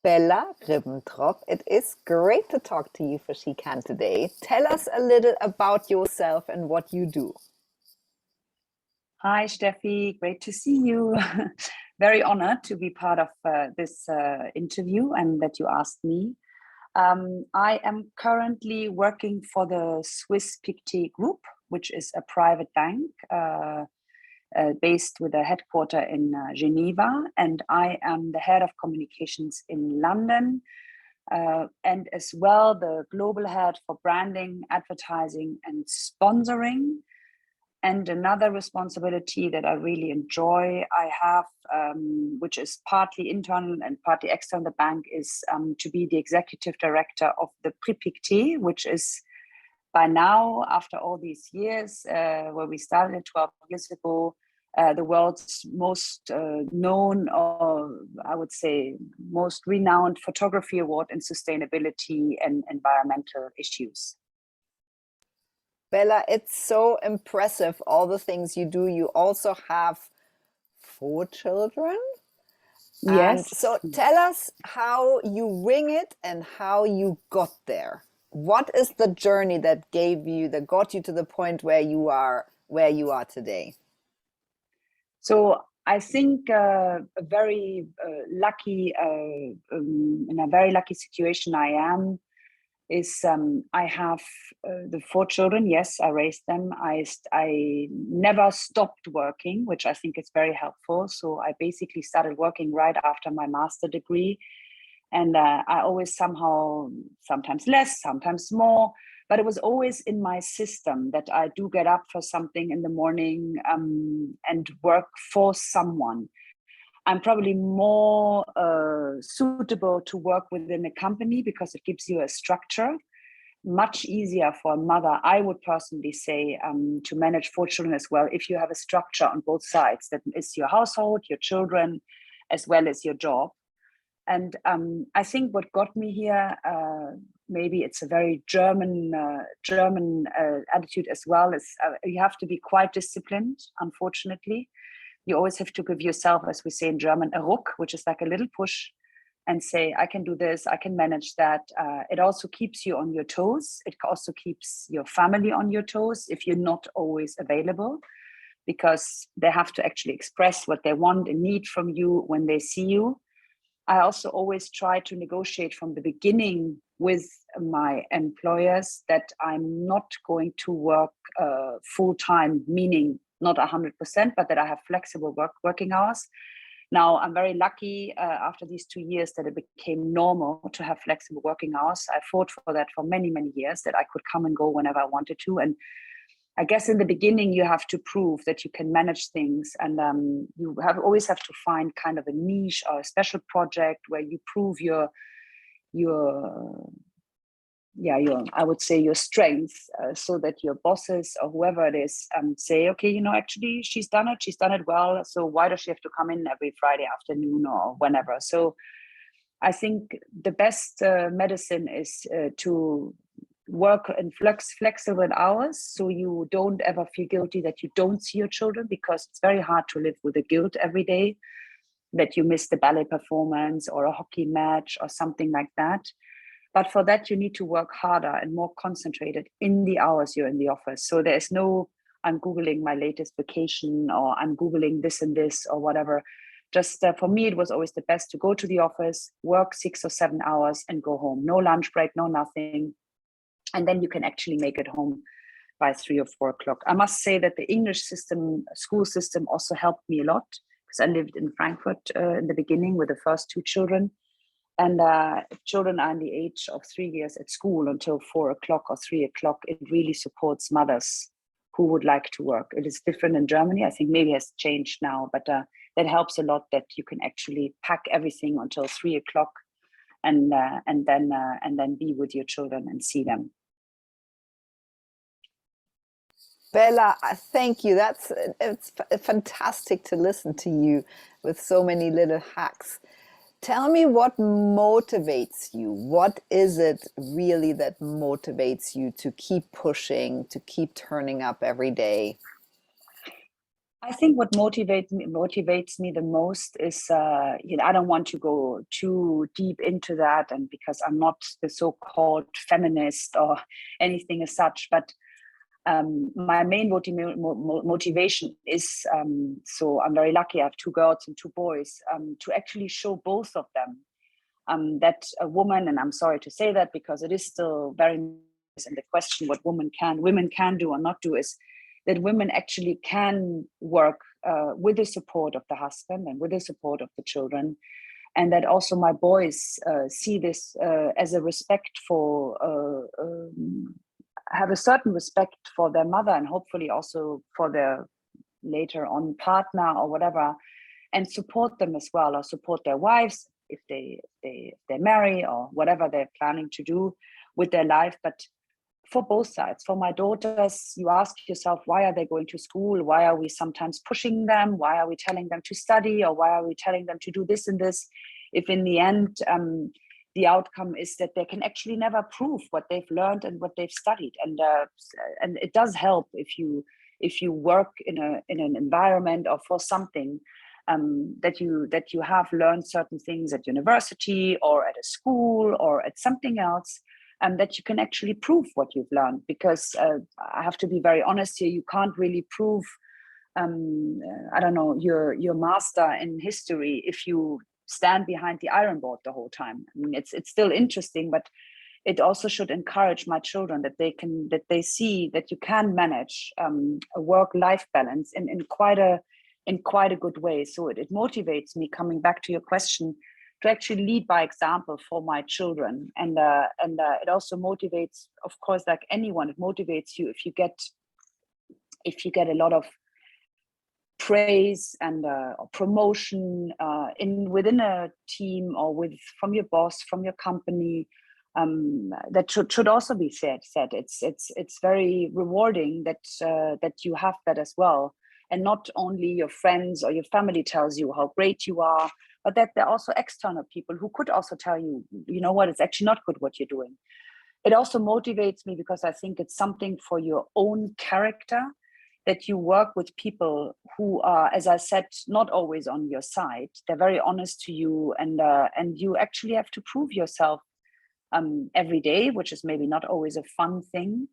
Bella Ribbentrop, it is great to talk to you for She Can today. Tell us a little about yourself and what you do. Hi, Steffi. Great to see you. Very honored to be part of this interview and that you asked me. I am currently working for the Swiss Pictet Group, which is a private bank based with a headquarter in Geneva. And I am the head of communications in London. And as well, the global head for branding, advertising, and sponsoring. And another responsibility that I really enjoy, I have, which is partly internal and partly external, the bank, is to be the executive director of the Prix Pictet, which is by now, after all these years, where we started 12 years ago, the world's most known, or I would say most renowned photography award in sustainability and environmental issues. Bella, it's so impressive, all the things you do. You also have 4 children. And Yes. so tell us how you wing it and how you got there. What is the journey that got you to the point where you are today? So I think a very lucky, in a very lucky situation I am, is I have the 4 children. Yes, I raised them. I never stopped working, which I think is very helpful. So I basically started working right after my master degree. And I always somehow, sometimes less, sometimes more, but it was always in my system that I do get up for something in the morning and work for someone. I'm probably more suitable to work within a company because it gives you a structure. Much easier for a mother, I would personally say, to manage 4 children as well, if you have a structure on both sides. That is your household, your children, as well as your job. And I think what got me here, maybe it's a very German attitude as well, is you have to be quite disciplined, unfortunately. You always have to give yourself, as we say in German, a Ruck, which is like a little push, and say, I can do this, I can manage that. It also keeps you on your toes. It also keeps your family on your toes if you're not always available, because they have to actually express what they want and need from you when they see you. I also always try to negotiate from the beginning with my employers that I'm not going to work full time, meaning not 100%, but that I have flexible working hours. Now, I'm very lucky after these 2 years that it became normal to have flexible working hours. I fought for that for many, many years, that I could come and go whenever I wanted to. And I guess in the beginning, you have to prove that you can manage things. And you always have to find kind of a niche or a special project where you prove your I would say your strengths, so that your bosses or whoever it is say, okay, actually she's done it well. So why does she have to come in every Friday afternoon or whenever? So I think the best medicine is to work in flexible hours, so you don't ever feel guilty that you don't see your children, because it's very hard to live with the guilt every day that you miss the ballet performance or a hockey match or something like that. But for that, you need to work harder and more concentrated in the hours you're in the office. So there's no, I'm Googling my latest vacation, or I'm Googling this and this or whatever. Just for me, it was always the best to go to the office, work 6 or 7 hours and go home. No lunch break, no nothing. And then you can actually make it home by 3 or 4 o'clock. I must say that the English school system also helped me a lot, because I lived in Frankfurt in the beginning with the first 2 children. And if children are in the age of 3 years at school until 4 o'clock or 3 o'clock, it really supports mothers who would like to work. It is different in Germany. I think maybe it has changed now, but that helps a lot, that you can actually pack everything until 3 o'clock and then be with your children and see them. Bella, thank you. It's fantastic to listen to you with so many little hacks. Tell me what motivates you. What is it really that motivates you to keep pushing, to keep turning up every day? I think what motivates me the most is, I don't want to go too deep into that, and because I'm not the so-called feminist or anything as such, but my main motivation is, so I'm very lucky. I have 2 girls and 2 boys, to actually show both of them that a woman, and I'm sorry to say that because it is still very in the question what women can do or not do, is that women actually can work with the support of the husband and with the support of the children, and that also my boys see this as a respect for have a certain respect for their mother, and hopefully also for their later on partner or whatever, and support them as well, or support their wives if they marry or whatever they're planning to do with their life. But for both sides, for my daughters, you ask yourself, why are they going to school? Why are we sometimes pushing them? Why are we telling them to study, or why are we telling them to do this and this, if in the end the outcome is that they can actually never prove what they've learned and what they've studied? And it does help if you work in an environment or for something that you have learned certain things at university or at a school or at something else, and that you can actually prove what you've learned. Because I have to be very honest here, you can't really prove I don't know, your master in history if you stand behind the iron board the whole time. I mean, it's still interesting, but it also should encourage my children that they see that you can manage a work-life balance in quite a good way. So it motivates me, coming back to your question, to actually lead by example for my children. And it also motivates, of course, like anyone, it motivates you if you get a lot of praise and promotion within a team, or from your boss, from your company. That should also be said. It's very rewarding that you have that as well, and not only your friends or your family tells you how great you are, but that there are also external people who could also tell you, you know what, it's actually not good what you're doing. It also motivates me because I think it's something for your own character, that you work with people who are, as I said, not always on your side. They're very honest to you, and you actually have to prove yourself every day, which is maybe not always a fun thing,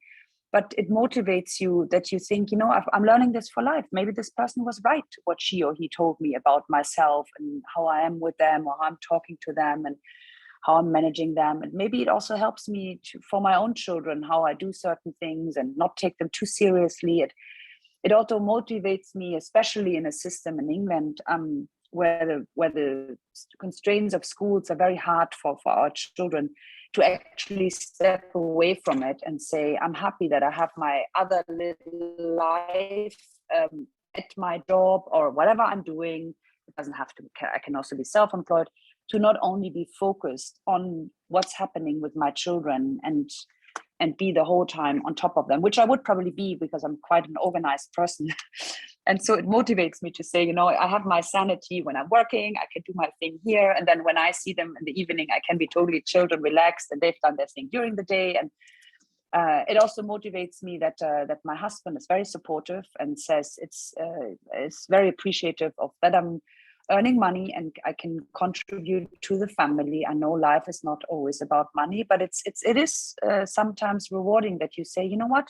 but it motivates you, that you think, I'm learning this for life. Maybe this person was right, what she or he told me about myself and how I am with them, or how I'm talking to them and how I'm managing them. And maybe it also helps me for my own children, how I do certain things and not take them too seriously. It also motivates me, especially in a system in England, where the constraints of schools are very hard for our children, to actually step away from it and say, I'm happy that I have my other little life at my job or whatever I'm doing. It doesn't have to, I can also be self-employed, to not only be focused on what's happening with my children and be the whole time on top of them, which I would probably be because I'm quite an organized person. And so it motivates me to say, I have my sanity when I'm working, I can do my thing here. And then when I see them in the evening, I can be totally chilled and relaxed, and they've done their thing during the day. And it also motivates me that my husband is very supportive and says it's very appreciative of that I'm earning money and I can contribute to the family. I know life is not always about money, but it is sometimes rewarding that you say, you know what,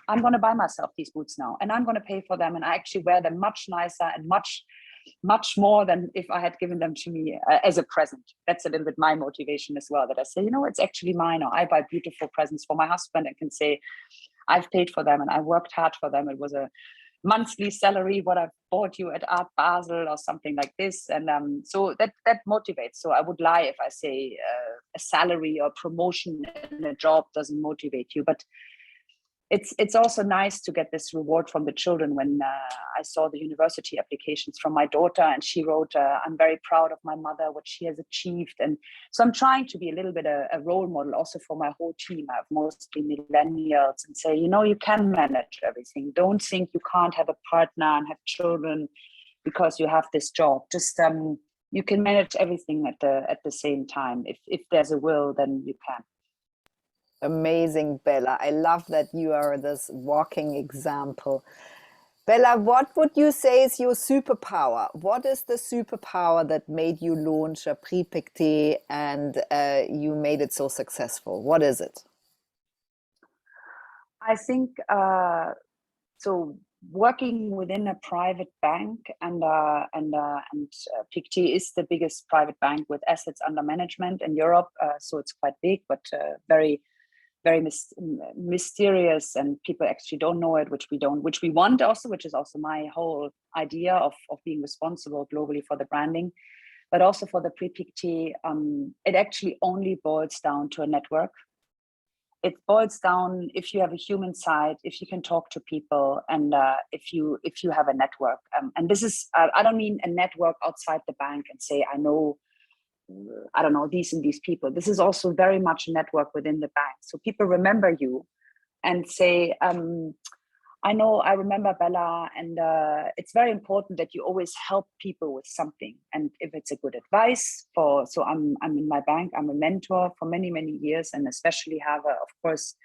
I'm going to buy myself these boots now, and I'm going to pay for them, and I actually wear them much nicer and much more than if I had given them to me as a present. That's a little bit my motivation as well, that I say, it's actually mine, or I buy beautiful presents for my husband and can say, I've paid for them and I worked hard for them. It was a monthly salary what I bought you at Art Basel or something like this. And so that motivates. So I would lie if I say a salary or promotion in a job doesn't motivate you. But it's also nice to get this reward from the children. When I saw the university applications from my daughter, and she wrote, I'm very proud of my mother, what she has achieved. And so I'm trying to be a little bit a role model also for my whole team. I have mostly millennials, and say, you can manage everything. Don't think you can't have a partner and have children because you have this job. Just you can manage everything at the same time. If there's a will, then you can. Amazing, Bella. I love that you are this walking example. Bella, what would you say is your superpower? What is the superpower that made you launch a Prix Pictet and you made it so successful? What is it? I think so. Working within a private bank, and Pictet is the biggest private bank with assets under management in Europe. So it's quite big, but very mysterious, and people actually don't know it, which we want also, which is also my whole idea of being responsible globally for the branding, but also for the Prix Pictet. It actually only boils down to a network. It boils down, if you have a human side, if you can talk to people, and if you have a network. And this is, I don't mean a network outside the bank and say, I don't know, these and these people. This is also very much a network within the bank. So people remember you and say, I remember Bella, and it's very important that you always help people with something. And if it's a good advice so I'm in my bank, I'm a mentor for many, many years, and especially have, of course,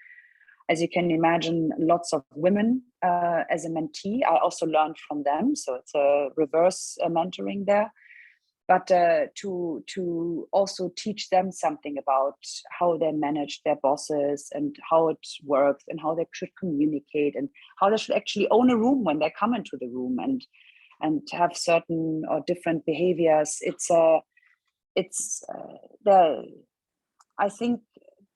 as you can imagine, lots of women as a mentee. I also learned from them. So it's a reverse mentoring there. But to also teach them something about how they manage their bosses and how it works and how they should communicate and how they should actually own a room when they come into the room and have certain or different behaviors. I think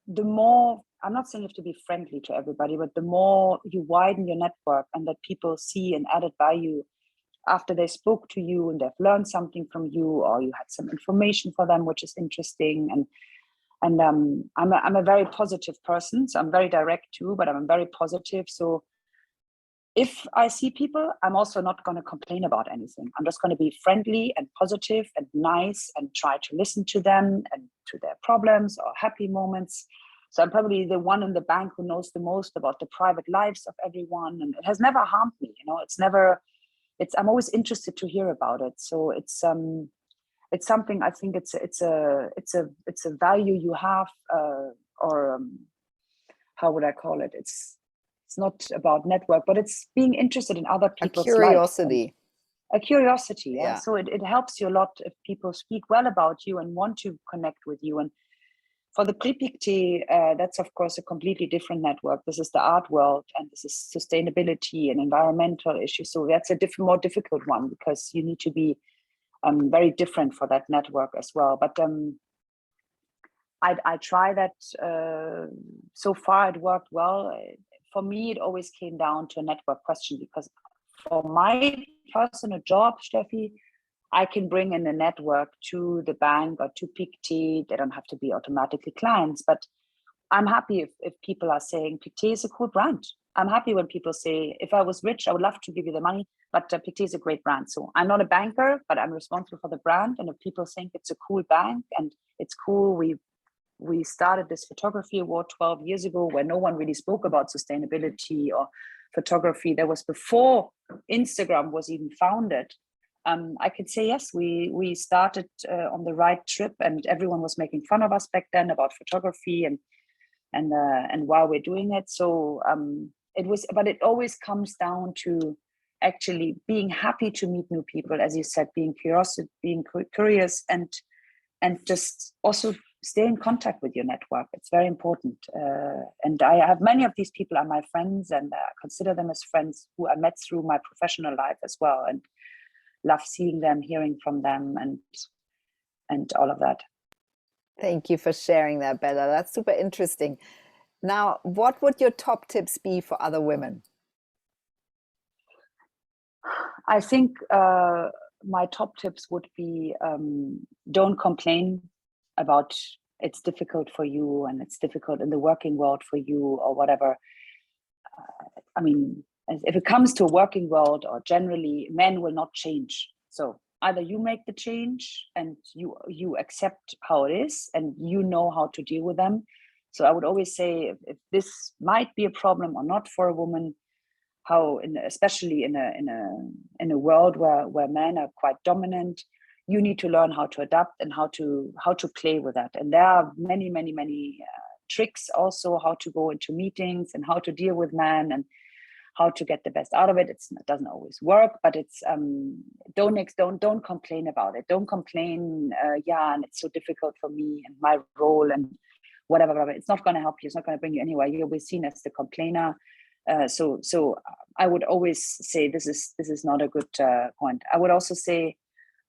the more, I'm not saying you have to be friendly to everybody, but the more you widen your network and that people see an added value after they spoke to you and they've learned something from you, or you had some information for them which is interesting, and I'm a very positive person, so I'm very direct too, but I'm very positive. So if I see people, I'm also not going to complain about anything. I'm just going to be friendly and positive and nice and try to listen to them and to their problems or happy moments. So I'm probably the one in the bank who knows the most about the private lives of everyone, and it has never harmed me. I'm always interested to hear about it. So it's something, I think it's a value you have, or how would I call it? It's not about network, but it's being interested in other A people's lives. curiosity. A curiosity, yeah. Yeah. So it helps you a lot if people speak well about you and want to connect with you. And for the Prix Pictet, that's of course a completely different network. This is the art world, and this is sustainability and environmental issues. So that's a more difficult one, because you need to be very different for that network as well. But I try that. So far, it worked well. For me, it always came down to a network question, because for my personal job, Steffi, I can bring in a network to the bank or to Pictet. They don't have to be automatically clients, but I'm happy if people are saying Pictet is a cool brand. I'm happy when people say, if I was rich, I would love to give you the money, but Pictet is a great brand. So I'm not a banker, but I'm responsible for the brand. And if people think it's a cool bank and it's cool, we started this photography award 12 years ago, where no one really spoke about sustainability or photography. That was before Instagram was even founded. I could say yes, we started on the right trip, and everyone was making fun of us back then about photography and why we're doing it. So but it always comes down to actually being happy to meet new people, as you said, being curious, and just also stay in contact with your network. It's very important. And I have many of these people are my friends, and I consider them as friends who I met through my professional life as well, and love seeing them, hearing from them, and all of that. Thank you for sharing that, Bella. That's super interesting. Now, what would your top tips be for other women? I think my top tips would be, don't complain about it's difficult for you and it's difficult in the working world for you or whatever. I mean, if it comes to a working world, or generally, men will not change. So either you make the change and you accept how it is and you know how to deal with them. So I would always say, if this might be a problem or not for a woman, especially in a world where men are quite dominant, you need to learn how to adapt and how to play with that. And there are many tricks also, how to go into meetings and how to deal with men and how to get the best out of it. It doesn't always work, but it's don't complain about it. Don't complain. And it's so difficult for me and my role and whatever. It's not going to help you. It's not going to bring you anywhere. You'll be seen as the complainer. So I would always say this is not a good point. I would also say,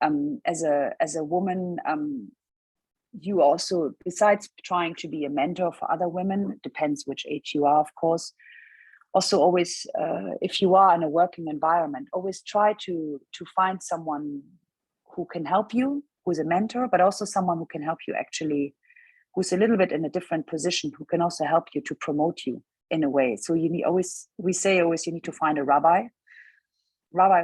as a woman, you also, besides trying to be a mentor for other women, it depends which age you are, of course. Also, always, if you are in a working environment, always try to find someone who can help you, who's a mentor, but also someone who can help you actually, who's a little bit in a different position, who can also help you to promote you in a way. So you need we say you need to find a rabbi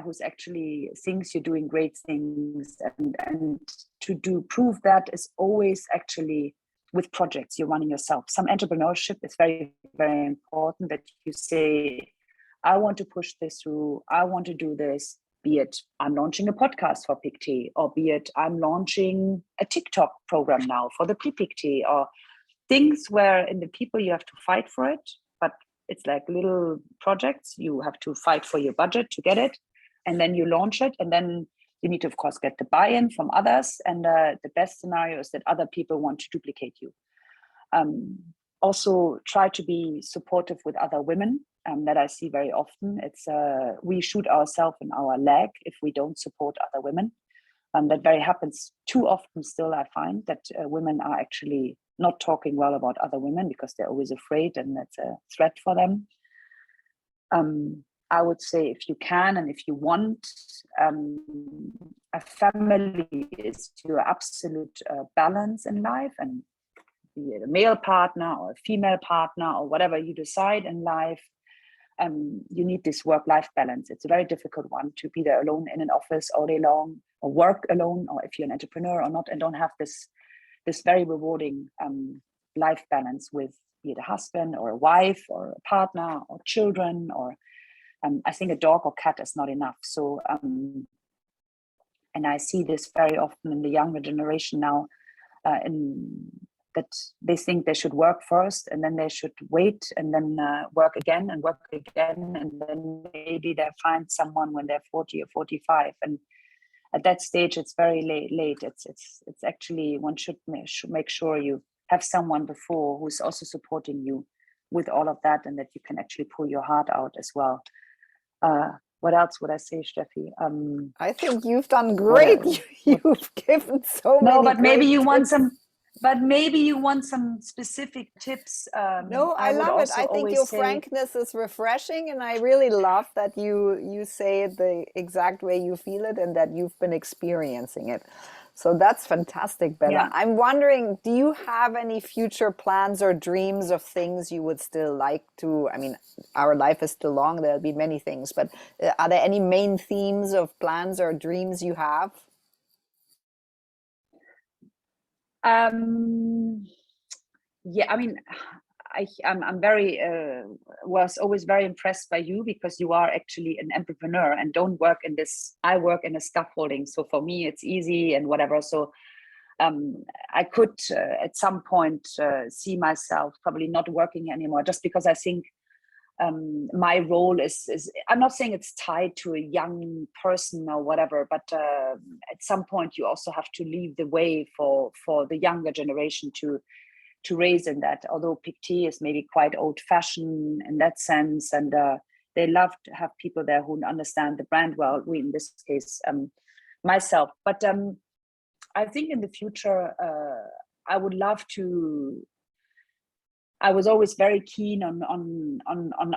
who's actually thinks you're doing great things, and to prove that is always actually with projects you're running yourself. Some entrepreneurship is very, very important, that you say, I want to push this through, I want to do this, be it I'm launching a podcast for Pictet, or be it I'm launching a TikTok program now for the Prix Pictet, or things where in the people you have to fight for it, but it's like little projects. You have to fight for your budget to get it, and then you launch it, and then you need to, of course, get the buy-in from others. And the best scenario is that other people want to duplicate you. Also, try to be supportive with other women. That I see very often. It's we shoot ourselves in our leg if we don't support other women. That very happens too often still. I find that women are actually not talking well about other women because they're always afraid, and that's a threat for them. I would say, if you can and if you want, a family is your absolute balance in life, and be it a male partner or a female partner or whatever you decide in life. You need this work-life balance. It's a very difficult one to be there alone in an office all day long, or work alone, or if you're an entrepreneur or not, and don't have this very rewarding life balance with be it a husband or a wife or a partner or children, or I think a dog or cat is not enough. So and I see this very often in the younger generation now, that they think they should work first, and then they should wait, and then work again, and then maybe they find someone when they're 40 or 45. And at that stage, it's very late. It's actually, one should make sure you have someone before who's also supporting you with all of that, and that you can actually pull your heart out as well. What else would I say, Steffi? I think you've done great. You've given so many. No, but maybe you want some. But maybe you want some specific tips. No, I love it. I think your frankness is refreshing, and I really love that you say it the exact way you feel it, and that you've been experiencing it. So that's fantastic, Bella. Yeah. I'm wondering, do you have any future plans or dreams of things you would still like to? I mean, our life is still long. There'll be many things, but are there any main themes of plans or dreams you have? Yeah, I mean, I'm very was always very impressed by you, because you are actually an entrepreneur and don't work in this. I work in a scaffolding, so for me it's easy and whatever. So I could at some point see myself probably not working anymore, just because I think my role is I'm not saying it's tied to a young person or whatever, but at some point you also have to leave the way for the younger generation to raise in that. Although Pictet is maybe quite old-fashioned in that sense, and they love to have people there who understand the brand well. We, in this case, myself. But I think in the future, I would love to. I was always very keen on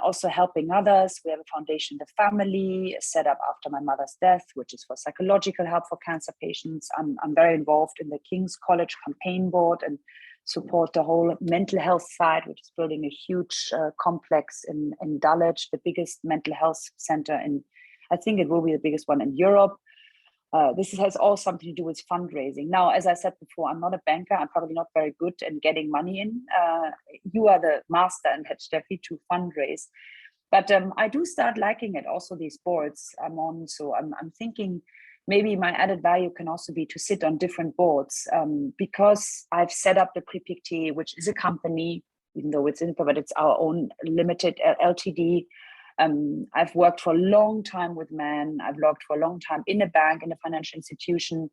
also helping others. We have a foundation, The Family, set up after my mother's death, which is for psychological help for cancer patients. I'm very involved in the King's College campaign board and support the whole mental health side, which is building a huge complex in Dulwich, the biggest mental health center I think it will be the biggest one in Europe. This has all something to do with fundraising. Now, as I said before, I'm not a banker. I'm probably not very good in getting money in. You are the master in that, Steffi, to fundraise. But I do start liking it, also these boards I'm on. So I'm thinking maybe my added value can also be to sit on different boards, because I've set up the Prix Pictet, which is a company, even though it's in, but it's our own limited LTD. I've worked for a long time with men. I've worked for a long time in a bank, in a financial institution.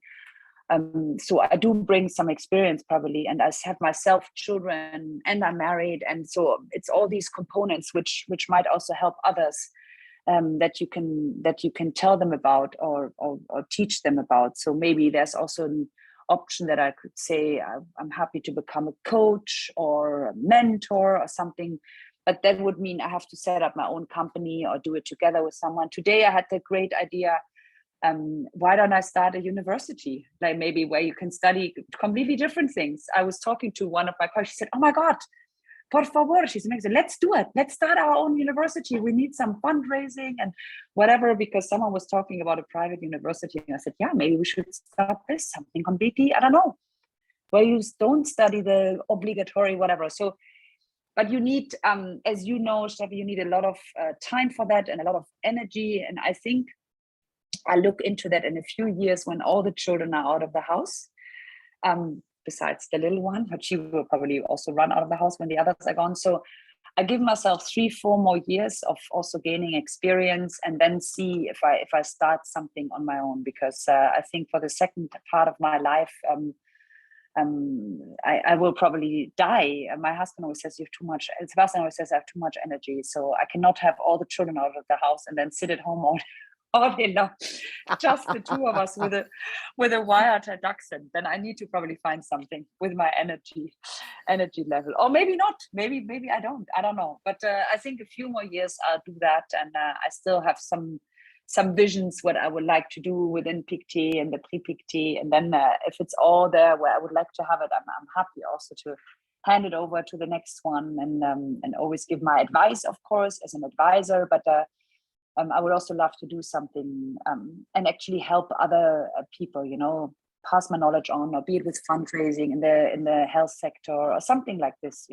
So I do bring some experience probably, and I have myself children, and I'm married, and so it's all these components which might also help others, that you can tell them about, or teach them about. So maybe there's also an option that I could say I'm happy to become a coach or a mentor or something, but that would mean I have to set up my own company or do it together with someone. Today I had the great idea, why don't I start a university, like maybe where you can study completely different things. I was talking to one of my colleagues. She said, "Oh my God, por favor," she's amazing. Let's do it. Let's start our own university. We need some fundraising and whatever, because someone was talking about a private university. And I said, yeah, maybe we should start this, something completely, I don't know, where you don't study the obligatory whatever. So, but you need, as you know, Steffi, you need a lot of time for that and a lot of energy. And I think I look into that in a few years when all the children are out of the house, besides the little one, but she will probably also run out of the house when the others are gone. So I give myself 3-4 more years of also gaining experience, and then see if I start something on my own, because I think for the second part of my life, I will probably die. My husband always says, you have too much, Sebastian always says, I have too much energy. So I cannot have all the children out of the house and then sit at home all day long, just the two of us with a wired dachshund. Then I need to probably find something with my energy level, or maybe not. Maybe I don't know. But I think a few more years I'll do that, and I still have some visions what I would like to do within Pictet and the Prix Pictet, and then if it's all there where I would like to have it, I'm happy also to hand it over to the next one, and always give my advice, of course, as an advisor, but I would also love to do something and actually help other people, pass my knowledge on, or be it with fundraising in the health sector or something like this,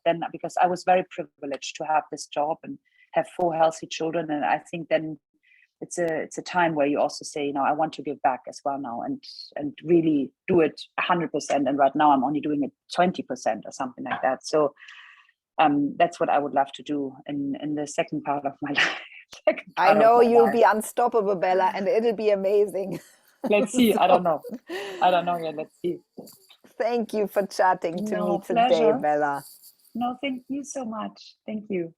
then, because I was very privileged to have this job and have 4 healthy children. And I think then it's a time where you also say, I want to give back as well now, and really do it 100%. And right now I'm only doing it 20% or something like that. So that's what I would love to do in the second part of my life. I know you'll be unstoppable, Bella, and it'll be amazing. Let's see. I don't know yet. Let's see. Thank you for chatting to me pleasure. today, Bella. No, thank you so much. Thank you.